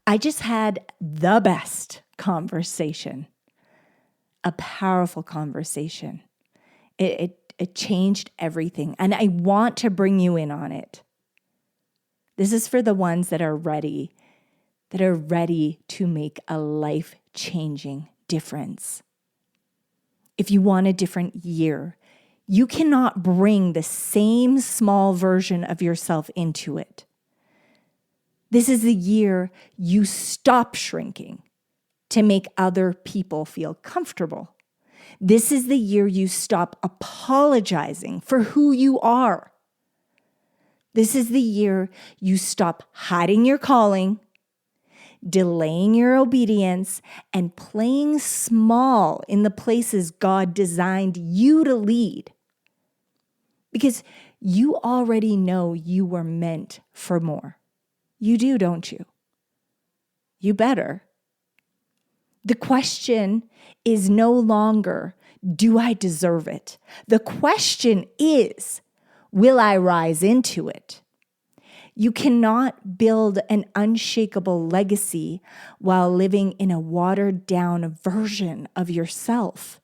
I just had the best conversation, a powerful conversation. It changed everything, and I want to bring you in on it. This is for the ones that are ready to make a life-changing difference. If you want a different year, you cannot bring the same small version of yourself into it. This is the year you stop shrinking to make other people feel comfortable. This is the year you stop apologizing for who you are. This is the year you stop hiding your calling, delaying your obedience, and playing small in the places God designed you to lead. Because you already know you were meant for more. You do, don't you? You better. The question is no longer, do I deserve it? The question is, will I rise into it? You cannot build an unshakable legacy while living in a watered-down version of yourself.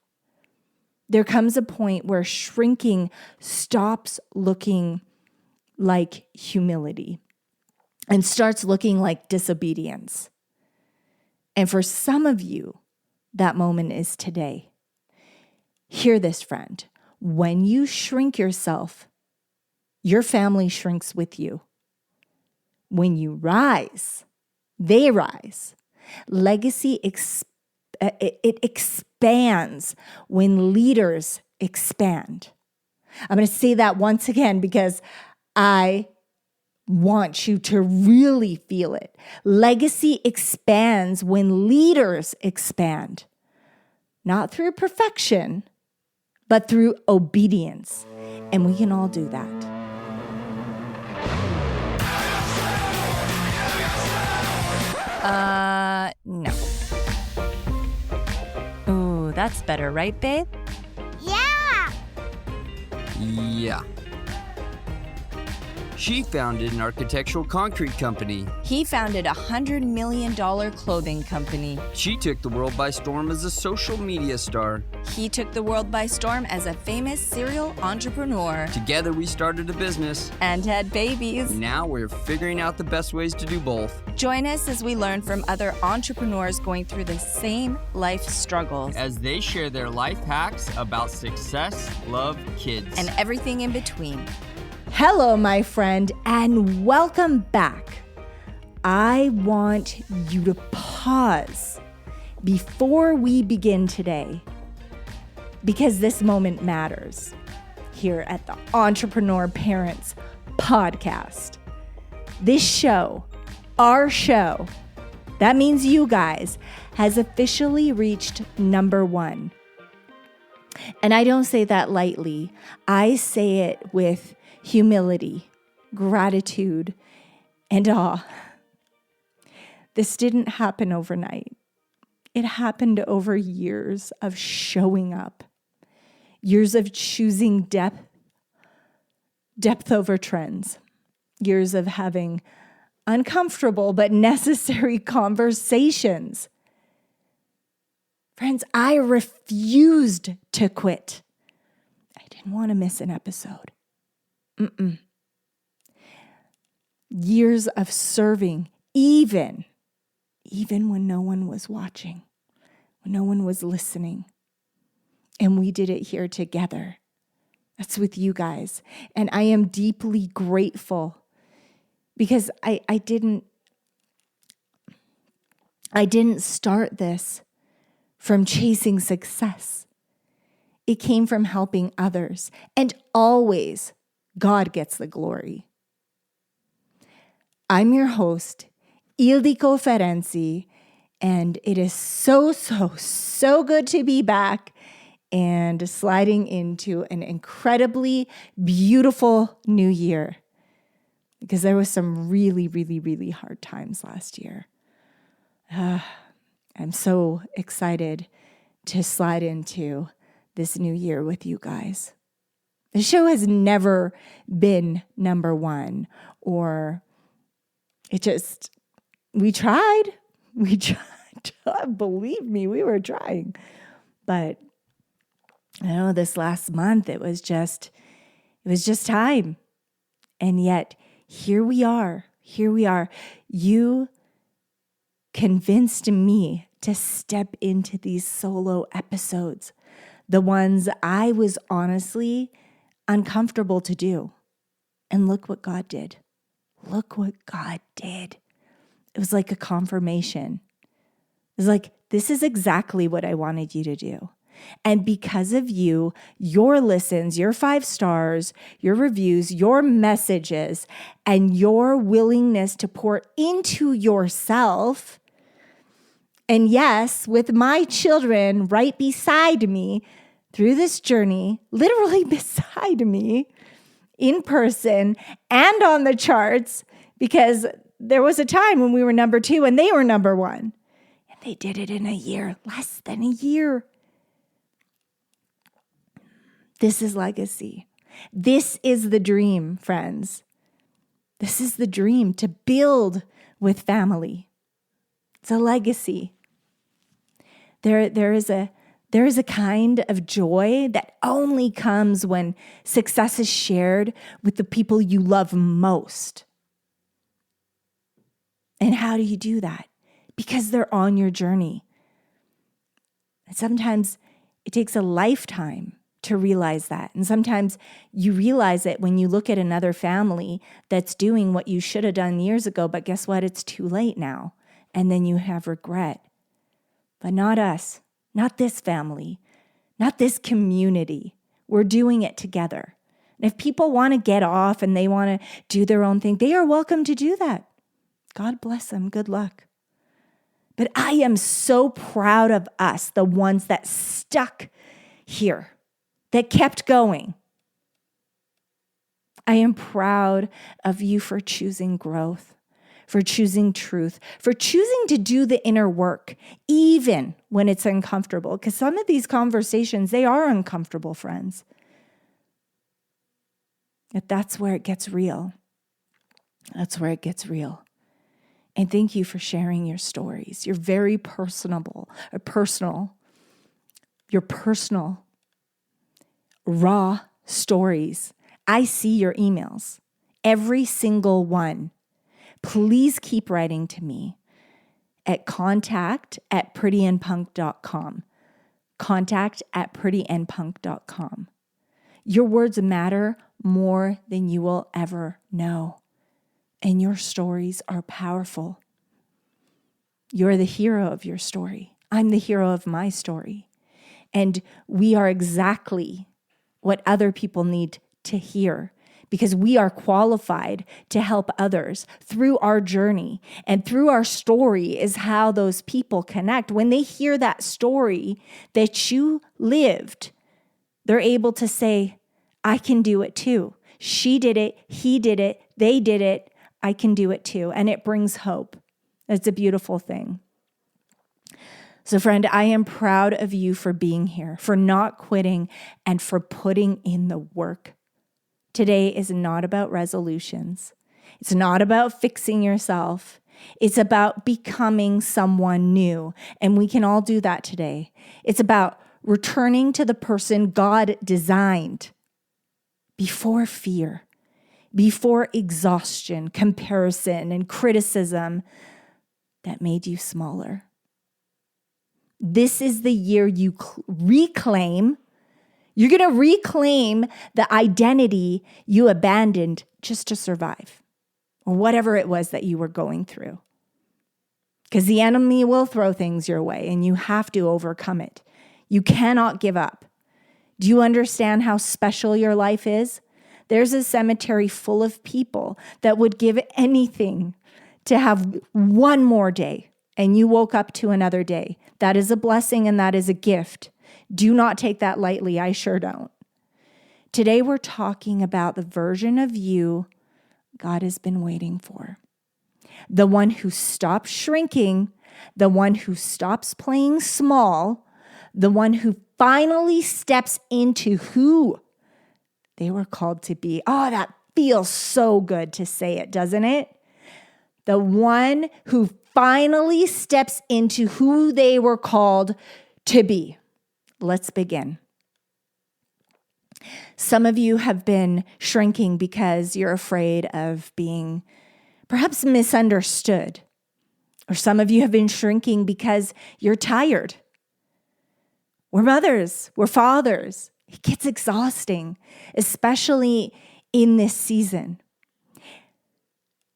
There comes a point where shrinking stops looking like humility and starts looking like disobedience. And for some of you, that moment is today. Hear this, friend. When you shrink yourself, your family shrinks with you. When you rise, they rise. Legacy expands when leaders expand. I'm going to say that once again because I want you to really feel it. Legacy expands when leaders expand, not through perfection, but through obedience. And we can all do that. No. Ooh, that's better, right, babe? Yeah. Yeah. She founded an architectural concrete company. He founded a $100 million clothing company. She took the world by storm as a social media star. He took the world by storm as a famous serial entrepreneur. Together we started a business. And had babies. Now we're figuring out the best ways to do both. Join us as we learn from other entrepreneurs going through the same life struggles. As they share their life hacks about success, love, kids, and everything in between. Hello, my friend, and welcome back. I want you to pause before we begin today because this moment matters here at the Entrepreneur Parents Podcast. This show, our show, that means you guys, has officially reached number 1. And I don't say that lightly. I say it with humility, gratitude, and awe. This didn't happen overnight. It happened over years of showing up, years of choosing depth over trends, years of having uncomfortable but necessary conversations. Friends, I refused to quit. I didn't want to miss an episode. Years of serving, even when no one was watching, when no one was listening. And we did it here together. That's with you guys. And I am deeply grateful because I didn't start this from chasing success. It came from helping others, and always God gets the glory. I'm your host, Ildiko Ferenczi, and it is so good to be back and sliding into an incredibly beautiful new year because there was some really, really, really hard times last year. I'm so excited to slide into this new year with you guys. The show has never been number 1, or it just we tried. We tried. Believe me, we were trying. But I know this last month, it was just time. And yet here we are. You convinced me to step into these solo episodes, the ones I was honestly uncomfortable to do. And look what God did. It was like a confirmation. It was like, this is exactly what I wanted you to do. And because of you, your listens, your 5 stars, your reviews, your messages, and your willingness to pour into yourself, and yes, with my children right beside me through this journey, literally beside me, in person and on the charts, because there was a time when we were number 2 and they were number 1. And they did it in a year, less than a year. This is legacy. This is the dream, friends. This is the dream, to build with family. It's a legacy. There is a kind of joy that only comes when success is shared with the people you love most. And how do you do that? Because they're on your journey. And sometimes it takes a lifetime to realize that. And sometimes you realize it when you look at another family that's doing what you should have done years ago, but guess what? It's too late now. And then you have regret. But not us, not this family, not this community. We're doing it together. And if people want to get off and they want to do their own thing, they are welcome to do that. God bless them. Good luck. But I am so proud of us, the ones that stuck here, that kept going. I am proud of you for choosing growth, for choosing truth, for choosing to do the inner work, even when it's uncomfortable. Because some of these conversations, they are uncomfortable, friends. But that's where it gets real. That's where it gets real. And thank you for sharing your stories. You're very personal. Your personal, raw stories. I see your emails, every single one. Please keep writing to me at contact@prettyandpunk.com. Contact@prettyandpunk.com. Your words matter more than you will ever know. And your stories are powerful. You're the hero of your story. I'm the hero of my story. And we are exactly what other people need to hear, because we are qualified to help others through our journey. And through our story is how those people connect. When they hear that story that you lived, they're able to say, I can do it too. She did it, he did it, they did it. I can do it too. And it brings hope. It's a beautiful thing. So friend, I am proud of you for being here, for not quitting, and for putting in the work. Today is not about resolutions. It's not about fixing yourself. It's about becoming someone new. And we can all do that today. It's about returning to the person God designed before fear, before exhaustion, comparison, and criticism that made you smaller. This is the year you reclaim. You're going to reclaim the identity you abandoned just to survive, or whatever it was that you were going through. Because the enemy will throw things your way, and you have to overcome it. You cannot give up. Do you understand how special your life is? There's a cemetery full of people that would give anything to have one more day, and you woke up to another day. That is a blessing, and that is a gift. Do not take that lightly. I sure don't. Today, we're talking about the version of you God has been waiting for. The one who stops shrinking, the one who stops playing small, the one who finally steps into who they were called to be. Oh, that feels so good to say it, doesn't it? The one who finally steps into who they were called to be. Let's begin. Some of you have been shrinking because you're afraid of being perhaps misunderstood. Or some of you have been shrinking because you're tired. We're mothers, we're fathers. It gets exhausting, especially in this season.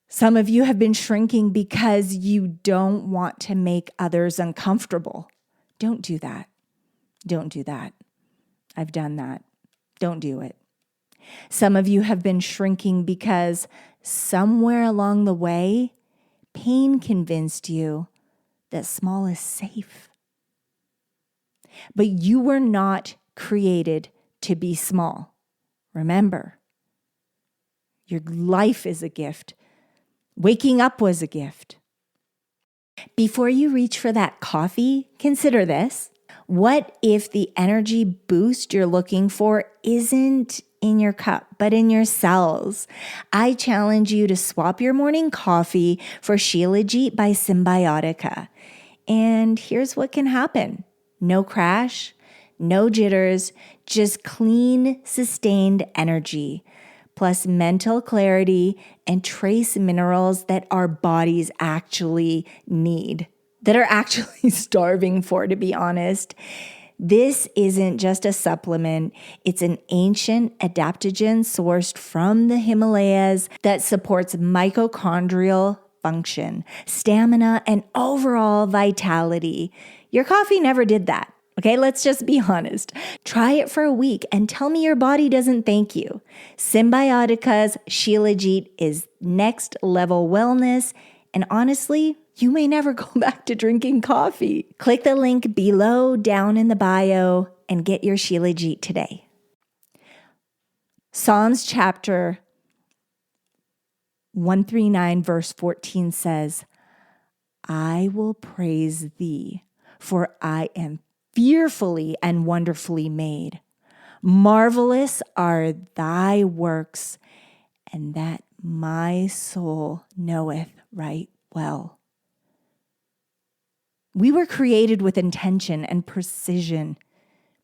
Some of you have been shrinking because you don't want to make others uncomfortable. Don't do that. Don't do that. I've done that. Don't do it. Some of you have been shrinking because somewhere along the way, pain convinced you that small is safe. But you were not created to be small. Remember, your life is a gift. Waking up was a gift. Before you reach for that coffee, consider this. What if the energy boost you're looking for isn't in your cup, but in your cells? I challenge you to swap your morning coffee for Shilajit by Symbiotica. And here's what can happen. No crash, no jitters, just clean, sustained energy, plus mental clarity and trace minerals that our bodies actually need, that are actually starving for, to be honest. This isn't just a supplement. It's an ancient adaptogen sourced from the Himalayas that supports mitochondrial function, stamina, and overall vitality. Your coffee never did that. Okay, let's just be honest. Try it for a week and tell me your body doesn't thank you. Symbiotica's Shilajit is next level wellness, and honestly, you may never go back to drinking coffee. Click the link below down in the bio and get your Shilajit today. Psalms chapter 139 verse 14 says, I will praise thee, for I am fearfully and wonderfully made. Marvelous are thy works, and that my soul knoweth right well. We were created with intention and precision.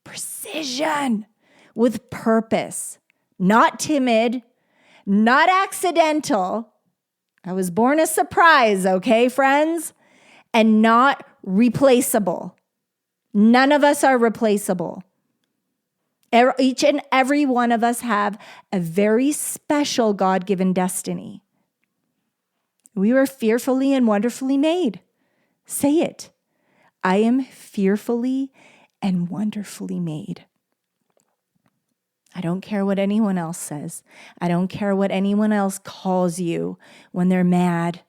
Precision with purpose. Not timid, not accidental. I was born a surprise, okay, friends? And not replaceable. None of us are replaceable. Each and every one of us have a very special God-given destiny. We were fearfully and wonderfully made. Say it. I am fearfully and wonderfully made. I don't care what anyone else says. I don't care what anyone else calls you when they're mad.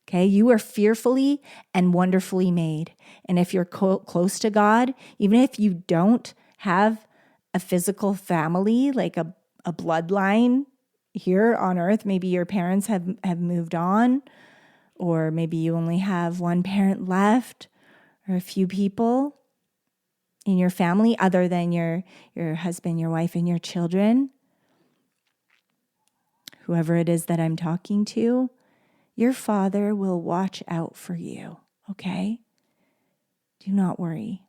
Okay, you are fearfully and wonderfully made. And if you're close to God, even if you don't have a physical family, like a bloodline here on earth, maybe your parents have moved on, or maybe you only have one parent left, or a few people in your family other than your husband, your wife, and your children, whoever it is that I'm talking to, your Father will watch out for you, okay? Do not worry.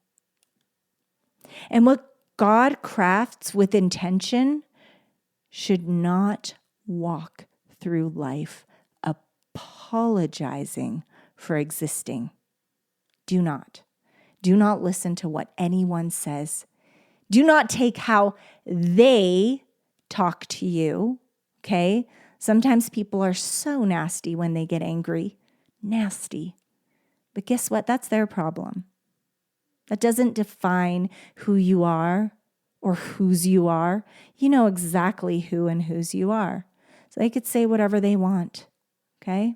And what God crafts with intention should not walk through life apologizing for existing. Do not. Do not listen to what anyone says. Do not take how they talk to you, okay? Sometimes people are so nasty when they get angry. Nasty. But guess what? That's their problem. That doesn't define who you are or whose you are. You know exactly who and whose you are. So they could say whatever they want, okay?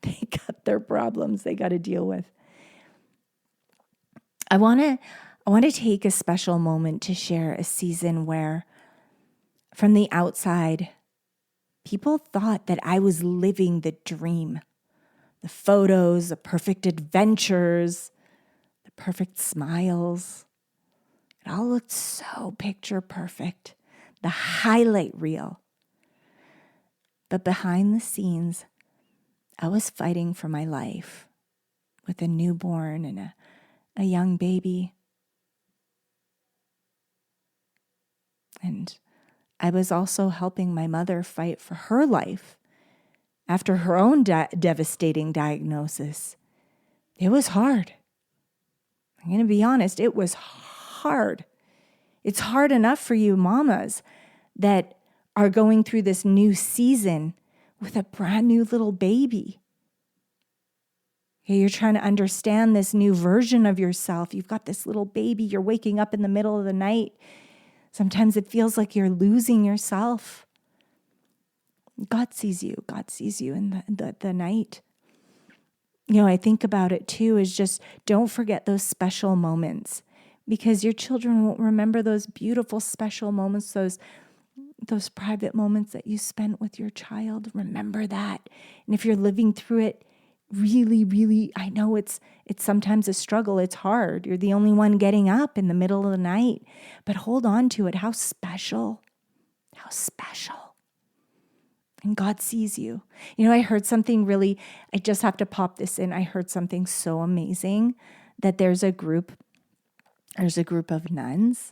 They got their problems they got to deal with. I want to take a special moment to share a season where, from the outside, people thought that I was living the dream. The photos, the perfect adventures, the perfect smiles. It all looked so picture perfect. The highlight reel. But behind the scenes, I was fighting for my life with a newborn and a young baby. And I was also helping my mother fight for her life after her own devastating diagnosis. It was hard. I'm going to be honest, it was hard. It's hard enough for you mamas that are going through this new season with a brand new little baby. Okay, you're trying to understand this new version of yourself. You've got this little baby. You're waking up in the middle of the night. Sometimes it feels like you're losing yourself. God sees you. God sees you in the night. I think about it too, is just don't forget those special moments, because your children won't remember those beautiful special moments, those private moments that you spent with your child. Remember that. And if you're living through it, really, really, I know it's sometimes a struggle. It's hard. You're the only one getting up in the middle of the night, but hold on to it. How special. How special. And God sees you. I heard something I just have to pop this in. I heard something so amazing that there's a group of nuns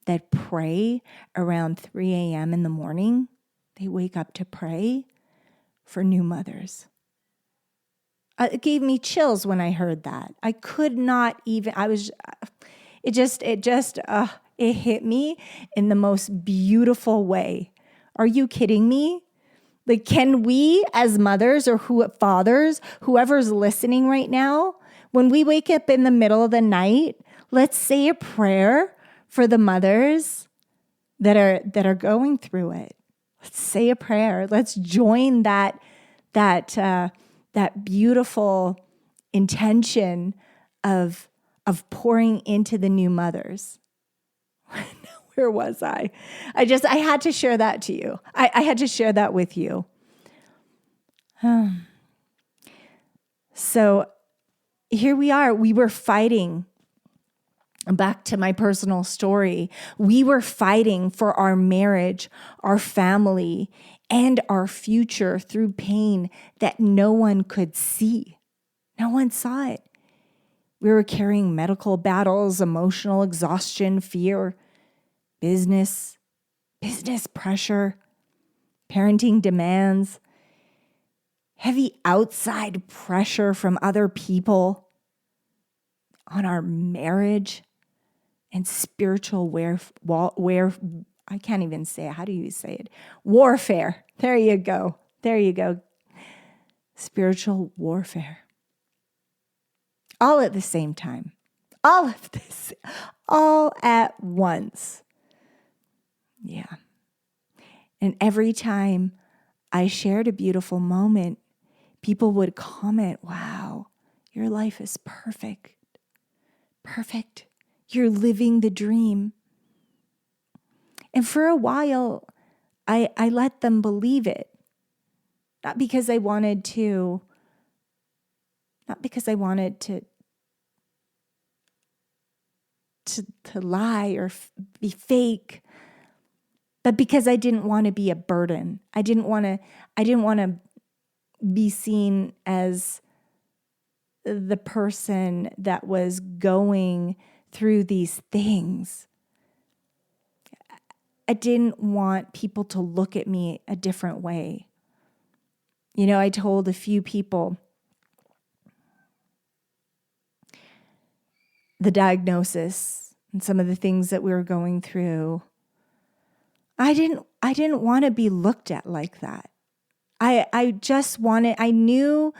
that pray around 3 a.m. in the morning. They wake up to pray for new mothers. It gave me chills when I heard that. I could not even, it hit me in the most beautiful way. Are you kidding me? Like, can we as mothers or fathers, whoever's listening right now, when we wake up in the middle of the night, let's say a prayer for the mothers that are going through it. Let's say a prayer. Let's join that beautiful intention of pouring into the new mothers. Where was I? I had to share that to you. I had to share that with you. So here we are. We were fighting. Back to my personal story. We were fighting for our marriage, our family, and our future through pain that no one could see. No one saw it. We were carrying medical battles, emotional exhaustion, fear, business pressure, parenting demands, heavy outside pressure from other people on our marriage, and spiritual I can't even say it. How do you say it? Warfare. There you go. Spiritual warfare. All at the same time. All of this. All at once. Yeah. And every time I shared a beautiful moment, people would comment, wow, your life is perfect. Perfect. You're living the dream. And for a while, I let them believe it. Not because I wanted to lie or be fake, but because I didn't want to be a burden. I didn't want to be seen as the person that was going through these things. I didn't want people to look at me a different way. I told a few people the diagnosis and some of the things that we were going through. I didn't want to be looked at like that. I knew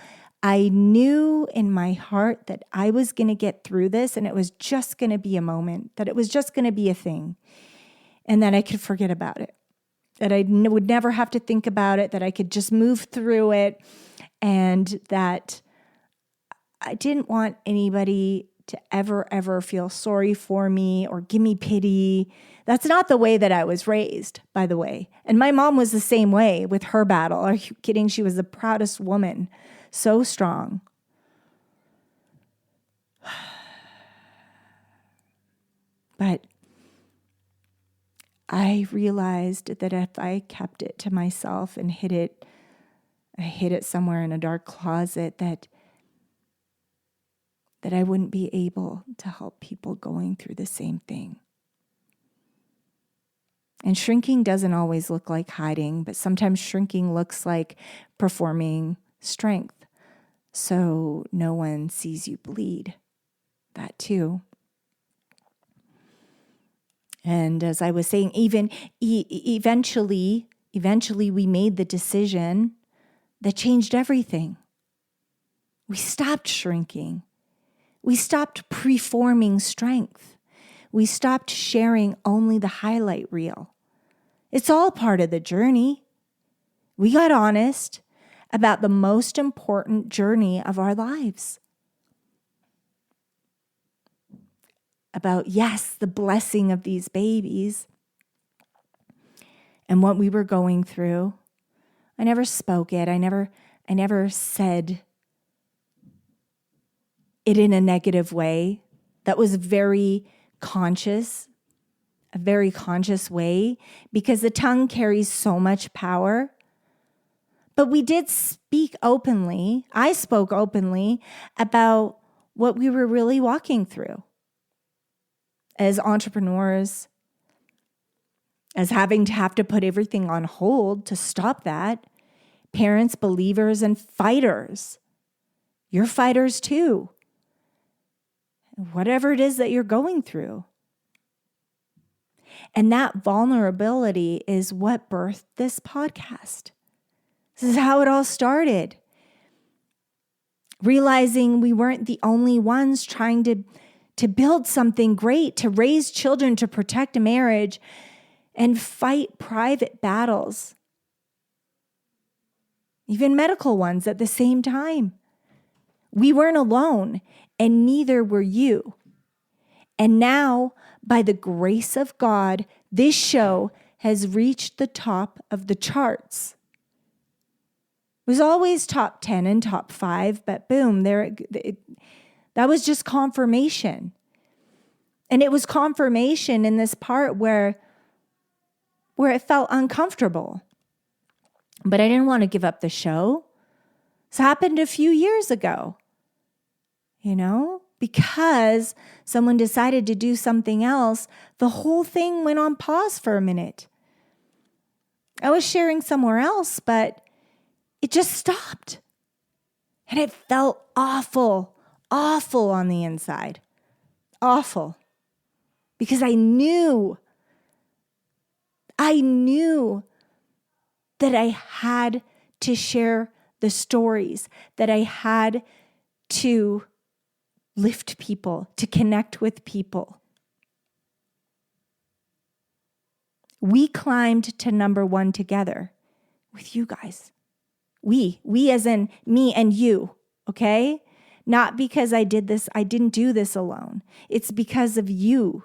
in my heart that I was going to get through this, and it was just going to be a moment, that it was just going to be a thing, and that I could forget about it, that I would never have to think about it, that I could just move through it, and that I didn't want anybody to ever feel sorry for me or give me pity. That's not the way that I was raised, by the way. And my mom was the same way with her battle. Are you kidding? She was the proudest woman. So strong. But I realized that if I kept it to myself and hid it I hid it somewhere in a dark closet that I wouldn't be able to help people going through the same thing. And shrinking doesn't always look like hiding, but sometimes shrinking looks like performing strength so no one sees you bleed. That too. And as I was saying, eventually we made the decision that changed everything. We stopped shrinking. We stopped preforming strength. We stopped sharing only the highlight reel. It's all part of the journey. We got honest about the most important journey of our lives. About, yes, the blessing of these babies and what we were going through. I never spoke it. I never said it in a negative way. That was very conscious, a very conscious way, because the tongue carries so much power. But we did speak openly. I spoke openly about what we were really walking through as entrepreneurs, as having to have to put everything on hold to stop that. Parents, believers, and fighters. You're fighters too. Whatever it is that you're going through. And that vulnerability is what birthed this podcast. This is how it all started. Realizing we weren't the only ones trying to build something great, to raise children, to protect a marriage, and fight private battles, even medical ones at the same time. We weren't alone, and neither were you. And now, by the grace of God, this show has reached the top of the charts. It was always top 10 and top 5, but boom, that was just confirmation. And it was confirmation in this part where it felt uncomfortable. But I didn't want to give up the show. This happened a few years ago, because someone decided to do something else. The whole thing went on pause for a minute. I was sharing somewhere else, but it just stopped. And it felt awful on the inside. Awful. Because I knew that I had to share the stories, that I had to lift people, to connect with people. We climbed to number 1 together with you guys. We as in me and you, okay? Not because I didn't do this alone. It's because of you.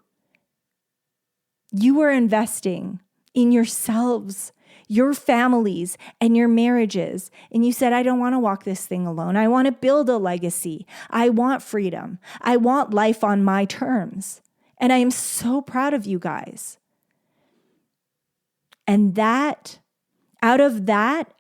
You were investing in yourselves, your families, and your marriages. And you said, I don't want to walk this thing alone. I want to build a legacy. I want freedom. I want life on my terms. And I am so proud of you guys. And out of that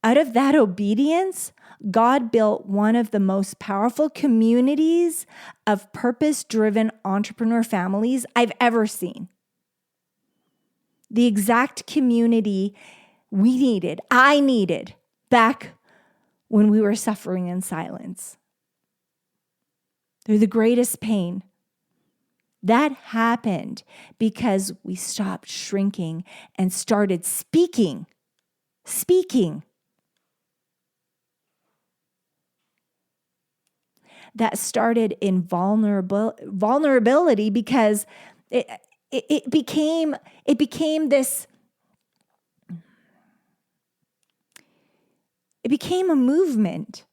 obedience, God built one of the most powerful communities of purpose-driven entrepreneur families I've ever seen. The exact community I needed back when we were suffering in silence. Through the greatest pain. That happened because we stopped shrinking and started speaking. That started in vulnerability because it became this. It became a movement.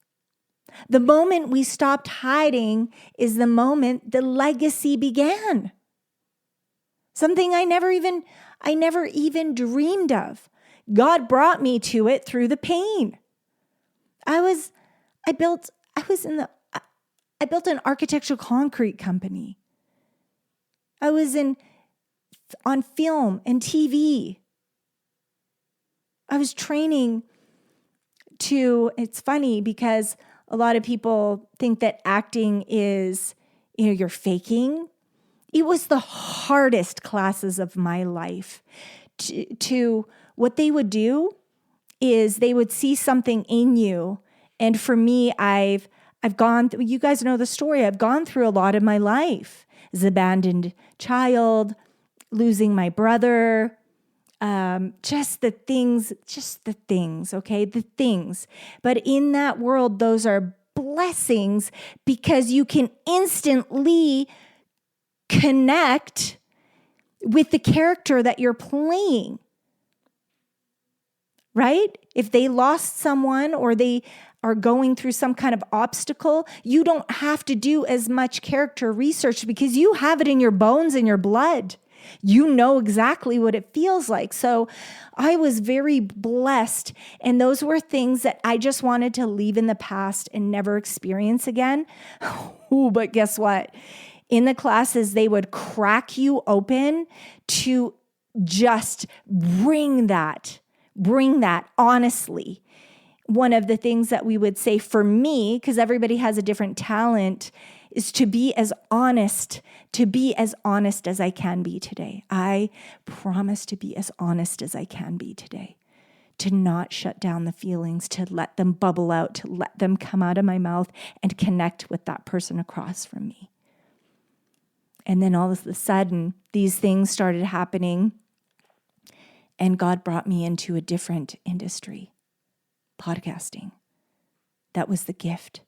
The moment we stopped hiding is the moment the legacy began. Something I never even dreamed of. God brought me to it through the pain. I built an architectural concrete company. I was on film and TV. I was training it's funny because a lot of people think that acting is, you're faking. It was the hardest classes of my life. To what they would do is they would see something in you. And for me, I've gone, you guys know the story. I've gone through a lot of my life. As an abandoned child, losing my brother, just the things, okay? The things. But in that world, those are blessings because you can instantly connect with the character that you're playing, right? If they lost someone or they are going through some kind of obstacle, you don't have to do as much character research because you have it in your bones and your blood. You know exactly what it feels like. So I was very blessed. And those were things that I just wanted to leave in the past and never experience again. Ooh, but guess what? In the classes, they would crack you open to just bring that honestly. One of the things that we would say for me, because everybody has a different talent, is to be as honest as I can be today. I promise to be as honest as I can be today, to not shut down the feelings, to let them bubble out, to let them come out of my mouth and connect with that person across from me. And then all of a sudden, these things started happening, and God brought me into a different industry, podcasting. That was the gift.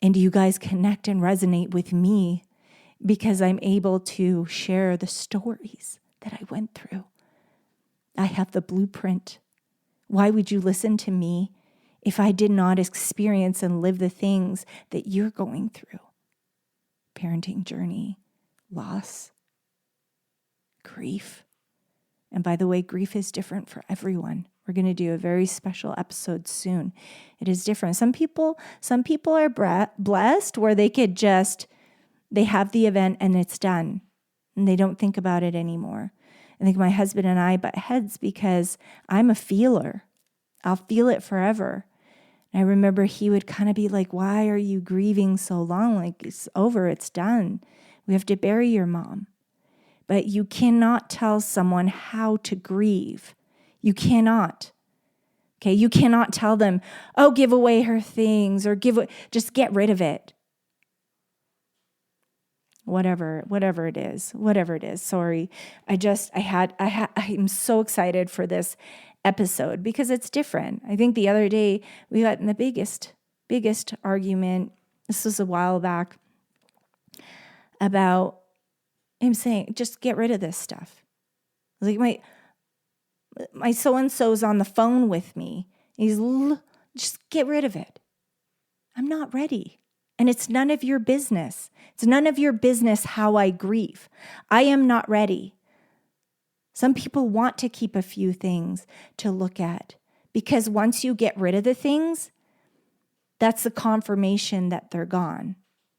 And you guys connect and resonate with me because I'm able to share the stories that I went through. I have the blueprint. Why would you listen to me if I did not experience and live the things that you're going through? Parenting journey, loss, grief. And by the way, grief is different for everyone. We're going to do a very special episode soon. It is different. Some people are blessed where they have the event and it's done. And they don't think about it anymore. I think my husband and I butt heads because I'm a feeler. I'll feel it forever. I remember he would kind of be like, why are you grieving so long? Like, it's over, it's done. We have to bury your mom. But you cannot tell someone how to grieve. You cannot. Okay, you cannot tell them, oh, give away her things or just get rid of it. Whatever it is. Sorry. I'm so excited for this episode because it's different. I think the other day we got in the biggest argument. This was a while back about him saying, just get rid of this stuff. Like my so-and-so's on the phone with me. Just get rid of it. I'm not ready. And it's none of your business. It's none of your business how I grieve. I am not ready. Some people want to keep a few things to look at because once you get rid of the things, that's the confirmation that they're gone.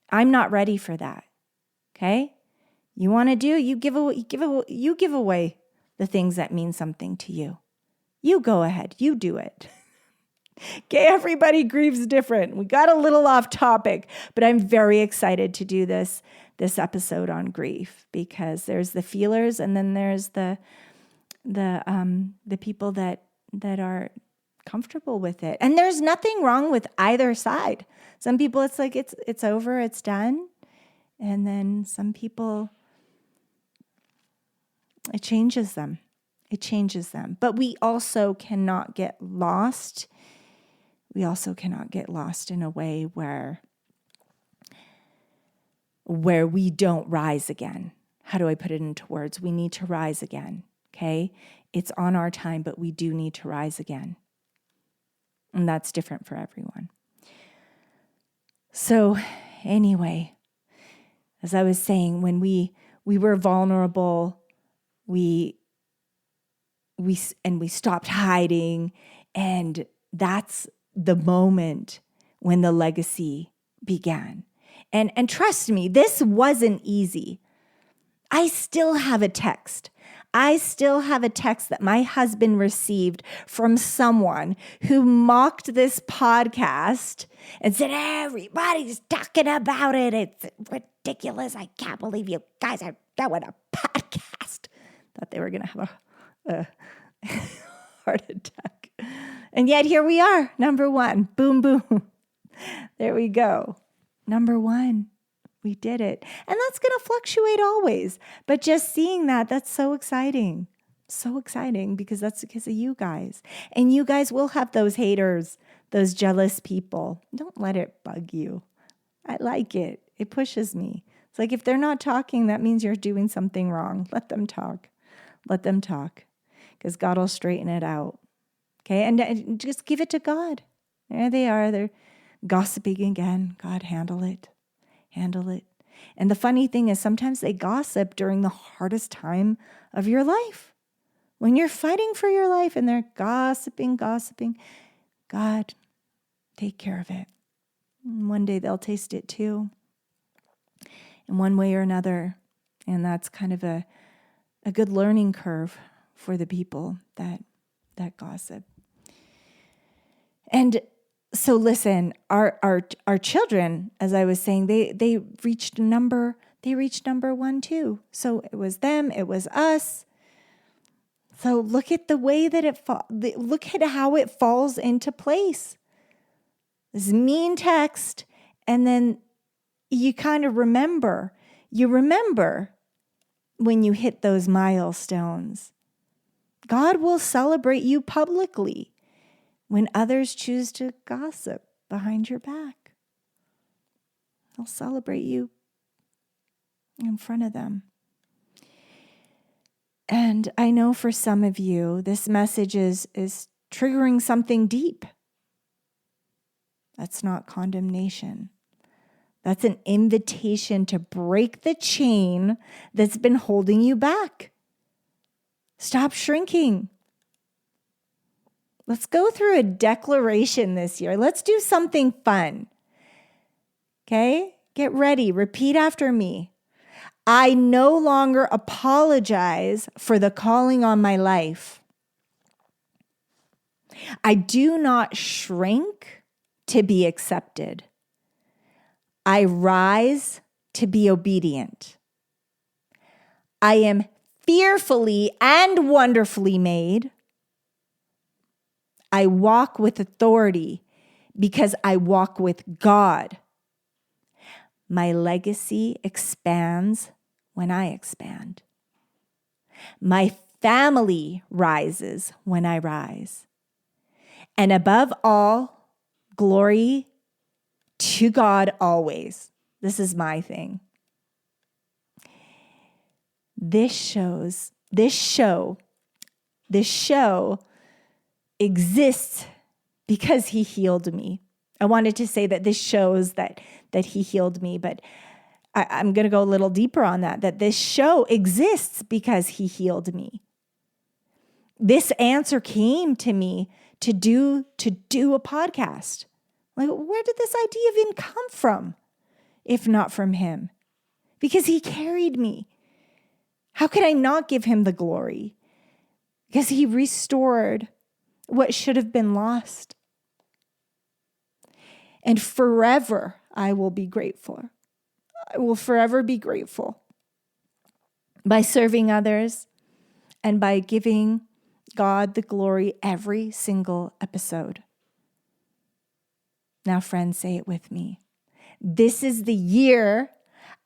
I'm not ready for that. Okay? You want to do, you give away the things that mean something to you. You go ahead, you do it. Okay, everybody grieves different. We got a little off topic, but I'm very excited to do this episode on grief because there's the feelers and then there's the people that are comfortable with it. And there's nothing wrong with either side. Some people it's like it's over, it's done. And then some people it changes them. But we also cannot get lost. We also cannot get lost in a way where we don't rise again. How do I put it into words? We need to rise again, okay? It's on our time, but we do need to rise again. And that's different for everyone. So anyway, as I was saying, when we were vulnerable, we stopped hiding, and that's the moment when the legacy began. And trust me, this wasn't easy. I still have a text. I still have a text that my husband received from someone who mocked this podcast and said, everybody's talking about it. It's ridiculous. I can't believe you guys are doing a podcast. Thought they were going to have a heart attack. And yet here we are, number one. Boom, boom. There we go. Number one. We did it. And that's going to fluctuate always. But just seeing that, that's so exciting. So exciting because that's because of you guys. And you guys will have those haters, those jealous people. Don't let it bug you. I like it. It pushes me. It's like if they're not talking, that means you're doing something wrong. Let them talk. Let them talk because God will straighten it out. Okay? And just give it to God. There they are. They're gossiping again. God, handle it. Handle it. And the funny thing is sometimes they gossip during the hardest time of your life. When you're fighting for your life and they're gossiping, God, take care of it. And one day they'll taste it too. In one way or another. And that's kind of a good learning curve for the people that gossip. And so listen, our children, as I was saying, they reached number 1 too. So it was them, it was us. So look at the way that look at how it falls into place. This mean text, and then you kind of remember. You remember when you hit those milestones. God will celebrate you publicly when others choose to gossip behind your back. He'll celebrate you in front of them. And I know for some of you, this message is triggering something deep. That's not condemnation. That's an invitation to break the chain that's been holding you back. Stop shrinking. Let's go through a declaration this year. Let's do something fun. Okay? Get ready. Repeat after me. I no longer apologize for the calling on my life. I do not shrink to be accepted. I rise to be obedient. I am fearfully and wonderfully made. I walk with authority because I walk with God. My legacy expands when I expand. My family rises when I rise. And above all, glory to God always. This is my thing. This show exists because he healed me. I wanted to say that this shows that he healed me, but I'm going to go a little deeper on that this show exists because he healed me. This answer came to me to do a podcast. Like, where did this idea even come from, if not from him? Because he carried me. How could I not give him the glory? Because he restored what should have been lost. And forever, I will be grateful. I will forever be grateful by serving others and by giving God the glory every single episode. Now, friends, say it with me. This is the year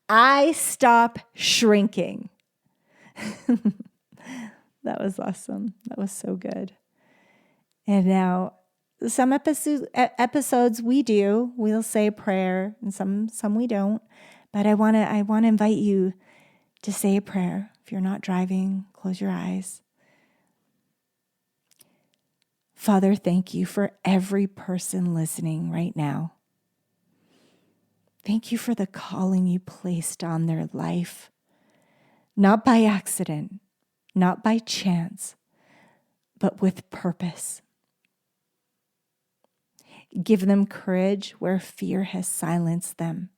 I stop shrinking. That was awesome. That was so good. And now, some episodes we'll say a prayer, and some we don't. But I want to invite you to say a prayer. If you're not driving, close your eyes. Father, thank you for every person listening right now. Thank you for the calling you placed on their life, not by accident, not by chance, but with purpose. Give them courage where fear has silenced them.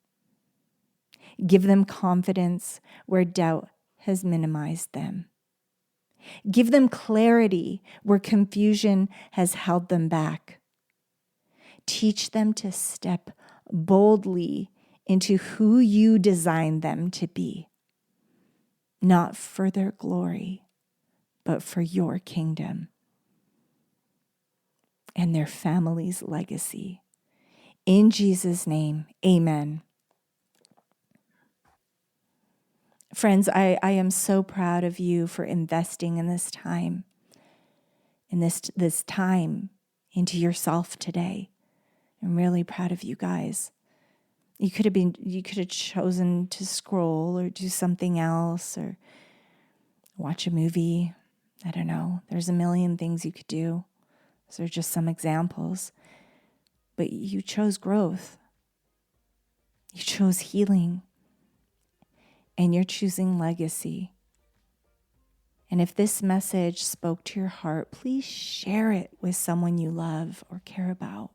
Give them confidence where doubt has minimized them. Give them clarity where confusion has held them back. Teach them to step boldly into who you designed them to be, not for their glory, but for your kingdom and their family's legacy. In Jesus' name, amen. Friends, I am so proud of you for investing in this time, into yourself today. I'm really proud of you guys. You could have chosen to scroll or do something else or watch a movie. I don't know. There's a million things you could do. Those are just some examples. But you chose growth. You chose healing. And you're choosing legacy. And if this message spoke to your heart, please share it with someone you love or care about.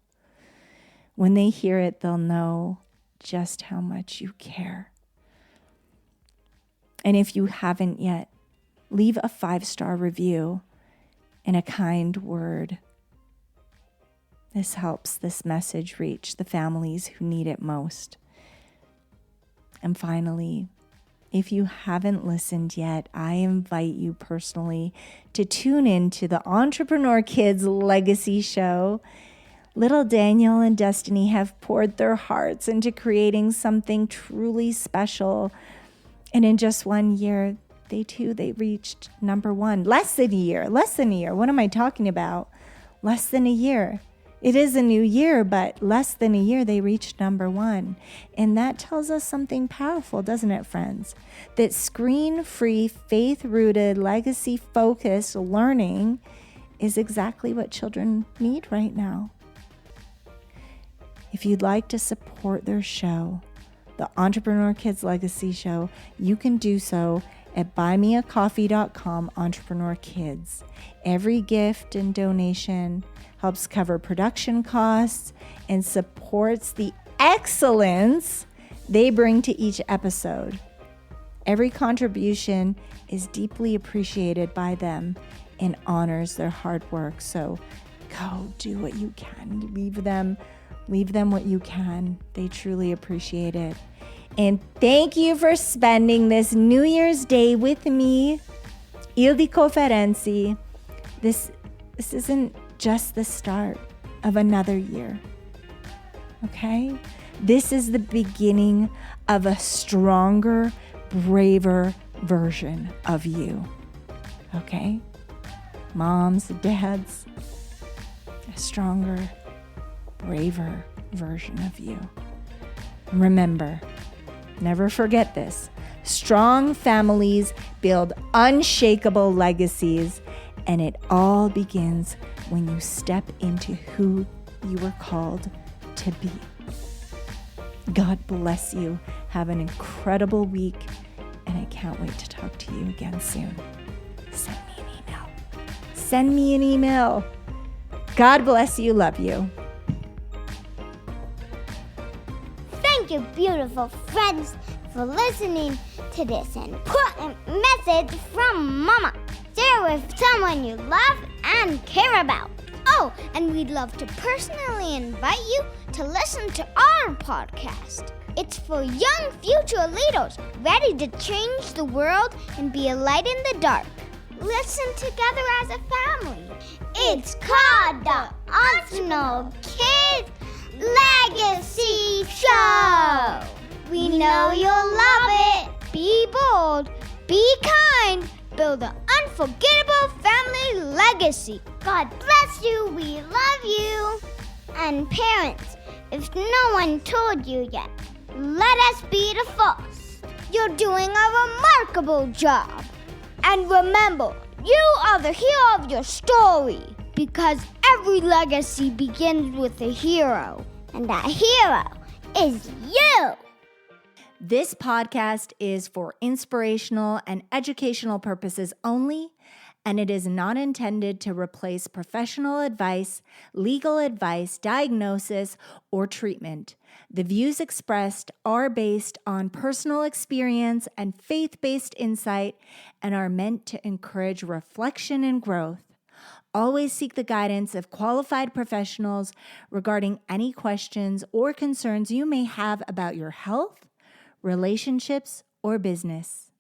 When they hear it, they'll know just how much you care. And if you haven't yet, leave a 5-star review and a kind word. This helps this message reach the families who need it most. And finally, if you haven't listened yet, I invite you personally to tune in to the Entrepreneur Kids Legacy Show. Little Daniel and Destiny have poured their hearts into creating something truly special. And in just 1 year, they reached number 1. Less than a year. What am I talking about? Less than a year. It is a new year, but less than a year, they reached number 1. And that tells us something powerful, doesn't it, friends? That screen-free, faith-rooted, legacy-focused learning is exactly what children need right now. If you'd like to support their show, the Entrepreneur Kids Legacy Show, you can do so at buymeacoffee.com Entrepreneur Kids. Every gift and donation helps cover production costs and supports the excellence they bring to each episode. Every contribution is deeply appreciated by them and honors their hard work. So go do what you can. Leave them what you can. They truly appreciate it. And thank you for spending this New Year's Day with me, Ildiko Ferenczi. This isn't just the start of another year, okay? This is the beginning of a stronger, braver version of you, okay? Moms, dads, a stronger, braver version of you. Remember, never forget this. Strong families build unshakable legacies, and it all begins when you step into who you were called to be. God bless you. Have an incredible week, and I can't wait to talk to you again soon. Send me an email. God bless you. Love you. Thank you, beautiful friends, for listening to this important message from Mama. Share with someone you love and care about. Oh, and we'd love to personally invite you to listen to our podcast. It's for young future leaders ready to change the world and be a light in the dark. Listen together as a family. It's called the Entrepreneur Kids Legacy Show. We know you'll love it. Be bold, be kind, build an unforgettable family legacy. God bless you. We love you. And parents, if no one told you yet, let us be the first. You're doing a remarkable job. And remember, you are the hero of your story, because every legacy begins with a hero, and that hero is you. This podcast is for inspirational and educational purposes only and it is not intended to replace professional advice, legal advice, diagnosis, or treatment. The views expressed are based on personal experience and faith-based insight and are meant to encourage reflection and growth. Always seek the guidance of qualified professionals regarding any questions or concerns you may have about your health, relationships, or business.